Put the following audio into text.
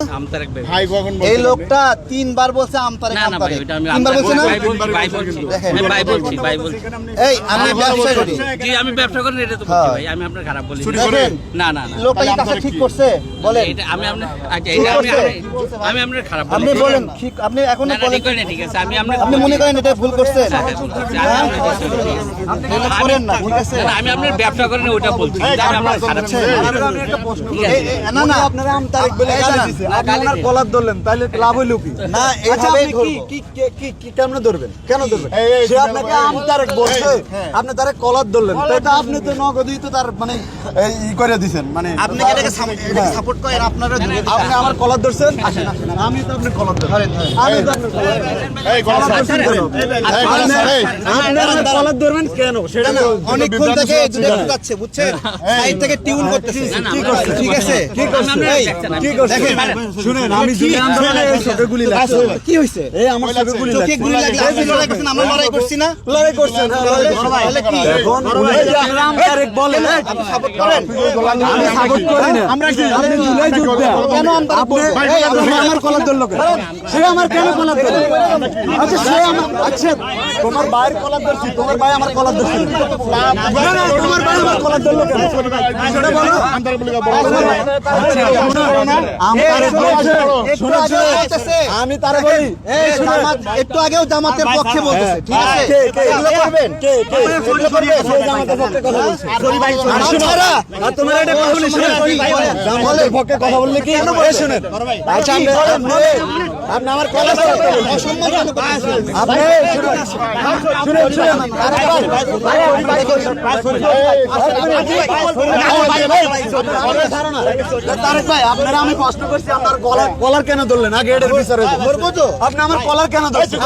এই লোকটা তিনবার বলছে আমতারেক তিনবার বলছে না এই আমি ব্যবসা করি জি আমি ব্যবসা করি এটা তো বলছি ভাই আমি আপনার খারাপ বলি না না না লোকটা কি কাজটা ঠিক করছে বলেন এটা আমি আপনার আচ্ছা এটা আমি আপনার খারাপ বলি আপনি বলেন ঠিক আপনি এখনো বলেন ঠিক আছে আমি আপনি মনে করেন এটা ভুল করছেন আপনি এটা করেন না ঠিক আছে আমি আপনার ব্যবসা করেন ওটা বলছি আমি আপনার খারাপ না না আপনারা আমতারেক বলে গালি দিছে আপনি ওনার কলার ধরলেন তাহলে লাভ হইল কি না এইভাবে কি কেমনে ধরবেন কেন ধরবেন সে আপনাকে আমতারেক বলছে আপনি তারে কলার ধরলেন তো আপনি তো নগদই তো তার মানে ই করে দিবেন মানে আপনি কি এটাকে সাপোর্ট করেন আপনারা আপনি আমার কলার ধরছেন আমি তো আপনি কলার ধরেন আমি তো আপনার এই কলার ধরছেন আপনারা কলার ধরবেন কেন সেটা অনেকক্ষণ থেকে দুটো ঢুকাচ্ছে বুঝছেন সাইড থেকে টিউন করতেছে কি করছে ঠিক আছে কি করছে কি করছে শুনেন আমি যদি আন্দোলনে চোখে গুলি লাগছে কি হইছে এই আমার চোখে গুলি লাগছে চোখে গুলি লাগলে আপনি লড়াই করছেন আমরা লড়াই করছি না লড়াই করছেন তাহলে কি এখন আপনারা আমতারেক বলেন আপনি সাপোর্ট করেন আমি সাপোর্ট করি না আমরা কি আপনি জুলাই যুদ্ধ কেন আমতারেক বলছেন এই আমার কলার ধরলো কেন সে আমার কেন কলার ধরলো আচ্ছা সে আমার আচ্ছা তোমার ভাইয়ের কলার ধরছি তোমার ভাই আমার কলার ধরছে না না তোমার ভাই আমার কলার ধরলো কেন সেটা বলো আমতারেক বলে আমি তারে বলি একটু আগেও জামাতের পক্ষে বলতেছে ঠিক আছে এগুলো করবেন এগুলো করবেন জামাতের পক্ষে কথা বলছে আর তোমার এটা কথা বলি শুনেন জামাতের পক্ষে কথা বললে কি শুনেন আচ্ছা আপনি আমার কলেজ অসম্মানজনক আপনি শুনেন তারেক ভাই আপনারা আমি প্রশ্ন করছি আপনার কলার কেন ধরলেন আগে এটার বিচারে আপনি আমার কলার কেন ধরছেন